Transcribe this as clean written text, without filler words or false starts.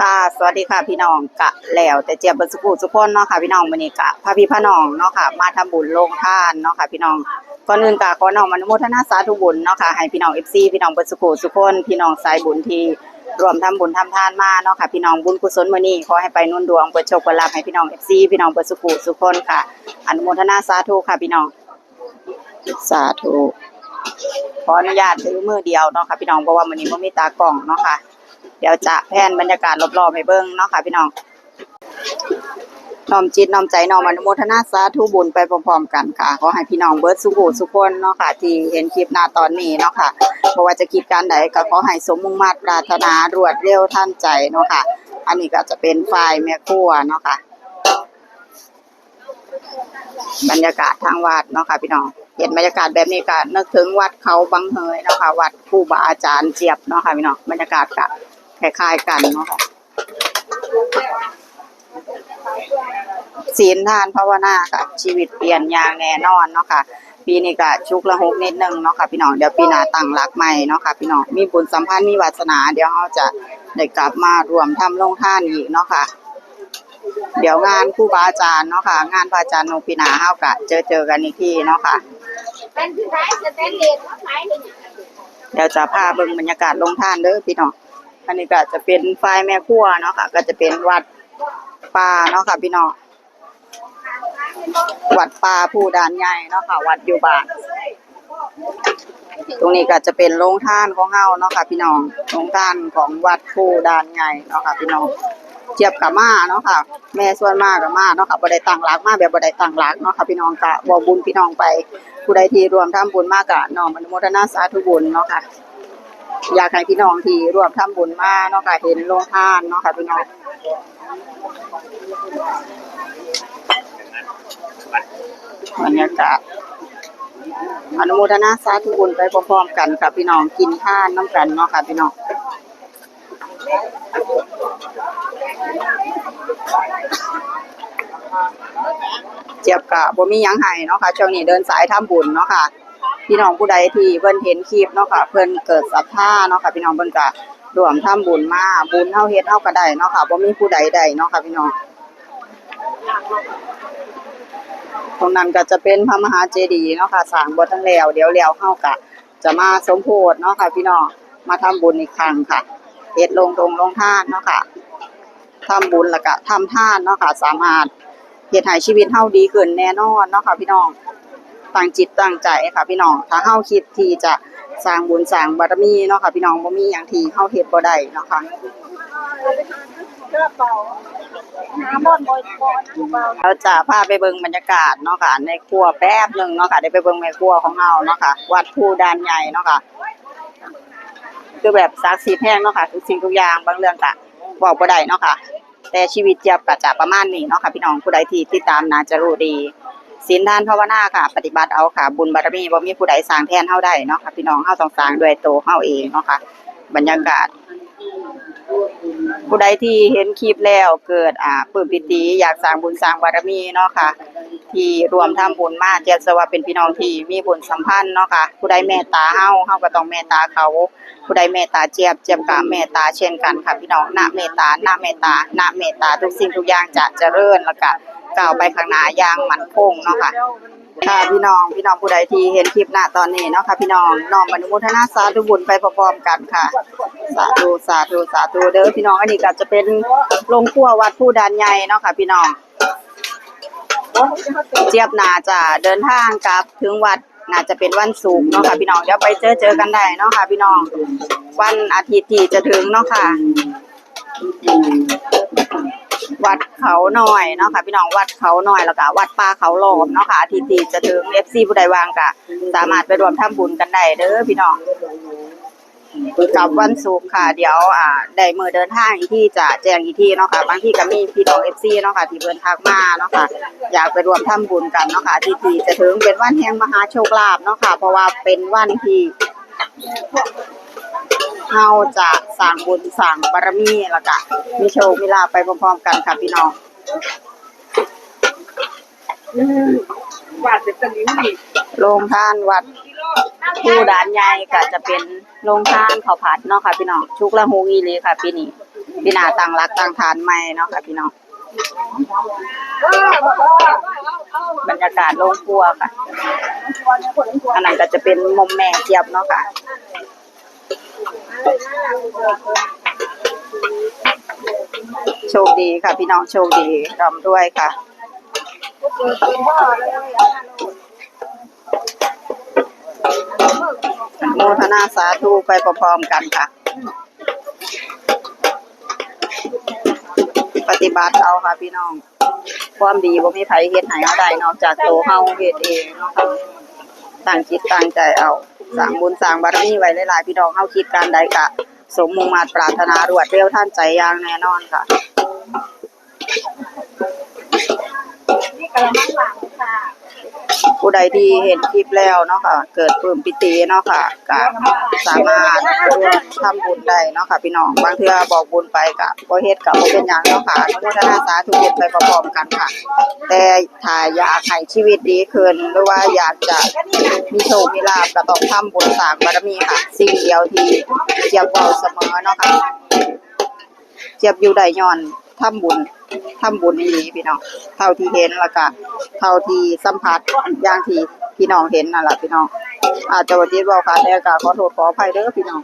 ค่ะสวัสดีค่ะพี่น้องกะแล้วแต่เจี๊ยบเบิดสุขุสุขคนเนาะค่ะพี่น้องมื้อนี้กะพาพี่พาน้องเนาะค่ะมาทำบุญโรงทานเนาะค่ะพี่น้องก่อนอื่นกะขอน้อมอนุโมทนาสาธุบุญเนาะค่ะให้พี่น้อง FC พี่น้องเบิดสุขุสุขคนพี่น้องสายบุญที่รวมทำบุญทำทานมาเนาะค่ะพี่น้องบุญกุศลมื้อนี้ขอให้ไปหนุนดวงเปิดโชคเปิดลาภให้พี่น้อง FC พี่น้องเบิดสุขุสุขคนค่ะอนุโมทนาสาธุค่ะพี่น้องสาธุขออนุญาตถือมือเดียวเนาะค่ะพี่น้องเพราะว่ามื้อนี้บ่มีตากล้องเนาะค่ะเดี๋ยวจะแพนบรรยากาศรอบๆให้เบิ่งเนาะค่ะพี่น้องน้อมจิตน้อมใจน้อมอนุโมทนาสาธุบุญไปพร้อมๆกันค่ะขอให้พี่น้องเบิดสุขสุขคนเนาะค่ะที่เห็นคลิปหน้าตอนนี้เนาะค่ะบ่ว่าจะคิดการใดก็ขอให้สมมุ่งมั่นปรารถนารวดเร็วทันใจเนาะค่ะอันนี้ก็จะเป็นฝ่ายแม่ครัวเนาะค่ะบรรยากาศทางวัดเนาะค่ะพี่น้องเห็นบรรยากาศแบบนี้ก็นึกถึงวัดเขาบังเฮยเนาะค่ะวัดครูบาอาจารย์เจี๊ยบเนาะค่ะพี่น้องบรรยากาศก็คล้ายๆกันเนาะค่ะศีลทานภาวนาค่ะชีวิตเปลี่ยนอย่างแน่นอนเนาะค่ะปีนี้ก็ชุกละหกนิดนึงเนาะค่ะพี่น้องเดี๋ยวปีหน้าตั้งหลักใหม่เนาะค่ะพี่น้องมีบุญสัมพันธ์มีวาสนาเดี๋ยวเราจะได้กลับมารวมทำโรงทานอีกเนาะค่ะเดี๋ยวงานครูบาอาจารย์เนาะค่ะงานพระอาจารย์โนปีหน้าเฮาก็เจอกันอีกทีเนาะค่ะเดี๋ยวจะพาเบิ่งบรรยากาศโรงทานเด้อพี่น้องอันนี้ก็จะเป็นฝ่ายแม่ครัวเนาะค่ะก็จะเป็นวัดป่าเนาะค่ะพี่น้องวัดป่าผู้ด่านใหญ่เนาะค่ะวัดอยู่บ้านตรงนี้ก็จะเป็นโรงทานของเฮาเนาะค่ะพี่น้องโรงทานของวัดผู้ด่านใหญ่เนาะค่ะพี่น้องเจี๊ยบกับมาเนาะค่ะแม่ส่วนมากกับมาเนาะค่ะบ่ได้ตั้งหลักมาแบบบ่ได้ตั้งหลักเนาะค่ะพี่น้องก็บอกบุญพี่น้องไปผู้ใดที่รวมทำบุญมากก็น้อมอนุโมทนาสาธุบุญเนาะค่ะอยากให้พี่น้องที่รวมทำบุญมาเนาะค่ะเห็นโรงทานเนาะค่ะพี่น้องบรรยากาศอนุโมทนาสาธุบุญไปพร้อมๆกันค่ะพี่น้องกินทานน้ำกันเนาะค่ะพี่น้องเจี๊ยบกะบ่มีหยังให้เนาะค่ะช่วงนี้เดินสายทำบุญเนาะค่ะพี่น้องผู้ใดที่เพิ่นเห็นคลิปเนาะค่ะเพิ่นเกิดศรัทธาเนาะค่ะพี่น้องเพิ่นก็ร่วมทำบุญมาบุญเฮาเฮ็ดเฮาก็ได้เนาะค่ะบ่มีผู้ใดได้เนาะค่ะพี่น้องตรงนั้นก็จะเป็นพระมหาเจดีย์เนาะค่ะสร้างบ่ทันแล้วเดี๋ยวแล้วเฮาก็จะมาสมโภชเนาะค่ะพี่น้องมาทำบุญอีกครั้งค่ะเฮ็ดโรงทานเนาะค่ะทำบุญแล้วก็ทำทานเนาะค่ะสามารถเฮ็ดให้ชีวิตเฮาดีขึ้นแน่นอนเนาะค่ะพี่น้องตั้งจิตตั้งใจค่ะพี่น้องถ้าเฮาคิดที่จะสร้างบุญสร้างบารมีเนาะค่ะพี่น้องบ่มีหยังที่เฮาเฮ็ดบ่ได้เนาะค่ะเราจะพาไปเบิ่งบรรยากาศเนาะค่ะในครัวแป๊บนึงเนาะค่ะได้ไปเบิ่งแม่ครัวของเฮาเนาะค่ะวัดผู้ด่านใหญ่เนาะค่ะคือแบบศักดิ์สิทธิ์แท้เนาะค่ะทุกสิ่งทุกอย่างบางเรื่องก็บอกบ่ได้เนาะค่ะแต่ชีวิตเจี๊ยบก็จะประมาณนี้เนาะค่ะพี่น้องผู้ใดที่ติดตามน่าจะรู้ดีศีลทานภาวนาค่ะปฏิบัติเอาค่ะบุญบารมีบ่มีผู้ใดสร้างแทนเฮาได้เนาะค่ะพี่น้องเฮาต้องสร้างด้วยตัวเฮาเองเนาะค่ะบรรยากาศผู้ใดที่เห็นคลิปแล้วเกิดปลื้มปิติอยากสร้างบุญสร้างบารมีเนาะค่ะที่รวมทำบุญมาเจี๊ยบว่าเป็นพี่น้องที่มีบุญสัมพันธ์เนาะค่ะผู้ใดเมตตาเฮาก็ต้องเมตตาเขาผู้ใดเมตตาเจี๊ยบก็เมตตาเช่นกันค่ะพี่น้องนะเมตตานะเมตตานะเมตตาทุกสิ่งทุกอย่างจะเจริญแล้วก็ก้าวไปข้างหน้าอย่างมั่นคงเนาะค่ะค่ะพี่น้องผู้ใดที่เห็นคลิปหน้าตอนนี้เนาะค่ะพี่น้องน้อมอนุโมทนาสาธุบุญไปพร้อมๆกันค่ะสาธุสาธุสาธุเด้อพี่น้องอันนี้ก็จะเป็นโรงครัววัดผู้ด่านใหญ่เนาะค่ะพี่น้องเจี๊ยบน่าจะเดินทางกลับถึงวัดน่าจะเป็นวันศุกร์เนาะค่ะพี่น้องเดี๋ยวไปเจอกันได้เนาะค่ะพี่น้องวันอาทิตย์ที่จะถึงเนาะค่ะวัดเขาหน่อยเนาะค่ะพี่น้องวัดเขาหน่อยแล้วก็วัดป่าเขาหลอมเนาะค่ะอาทิตย์ที่จะถึง FC ผู้ใดว่างก็สามารถไปร่วมทำบุญกันได้เด้อพี่น้องกับวันศุกร์ค่ะเดี๋ยวได้มื้อเดินทางอีกที่จะแจ้งอีกที่เนาะค่ะบางที่ก็มีพี่น้อง FC เนาะค่ะที่เพิ่นทักมาเนาะค่ะอยากไปร่วมทำบุญกันเนาะค่ะอาทิตย์ที่จะถึงเป็นวันแห่งมหาโชคลาภเนาะค่ะเพราะว่าเป็นวันที่เฮาจะสร้างบุญสร้างบารมีแล้วก็มีโชคมีลาภไปพร้อมๆกันค่ะพี่น้องวัดเป็นตะลิ้วนี่โรงทานวัด ผู้ด่านใหญ่ก็จะเป็นโรงทานข้าวผัดเนาะค่ะพี่น้องชุกละหูอีหลีค่ะปีนี้ปีหน้าตั้งรักตั้งฐานใหม่เนาะค่ะพี่น้องบรรยากาศโรงครัวค่ะอันนั้นก็จะเป็นมุมแม่เจี๊ยบเนาะค่ะโชคดีค่ะพี่น้องโชคดีร่ำด้วยค่ะโมทนาสาธุไปพร้อมๆกันค่ะปฏิบัติเอาค่ะพี่น้องความดีบ่มีไผเฮ็ดให้เฮาได้นอกจากตัวเฮาเฮ็ดเองเนาะค่ะตั้งจิตตั้งใจเอาสร้างบุญสร้างบารมีไว้หลายๆพี่น้องเฮาคิดการใดก็สมมุ่งมั่นปรารถนารวดเร็วทันใจอย่างแน่นอนค่ะนี่กำลังหลังค่ะผู้ใดที่เห็นคลิปแล้วเนาะค่ะเกิดปลื้มปิติเนาะค่ะก็สามารถร่วมทำบุญได้เนาะค่ะพี่น้องบางเทื่อบอกบุญไปก็บ่เฮ็ดก็บ่เป็นหยังเนาะค่ะอนุโมทนาสาธุบุญไปพร้อมๆกันค่ะแต่ถ้าอยากให้ชีวิตดีขึ้นหรือว่าอยากจะมีโชคมีลาภก็ต้องทำบุญสร้างบารมีค่ะสิ่งเดียวที่เจี๊ยบเว้าเสมอเนาะค่ะเจี๊ยบอยู่ได้ย้อนทำบุญอีหลีพี่น้องเท่าที่เห็นแล้วก็เท่าที่สัมผัสอย่างที่พี่น้องเห็นนั่นแหละพี่น้องอาจจะว่าจิตเว้าขาดแล้วก็ขอโทษขออภัยเด้อพี่น้อง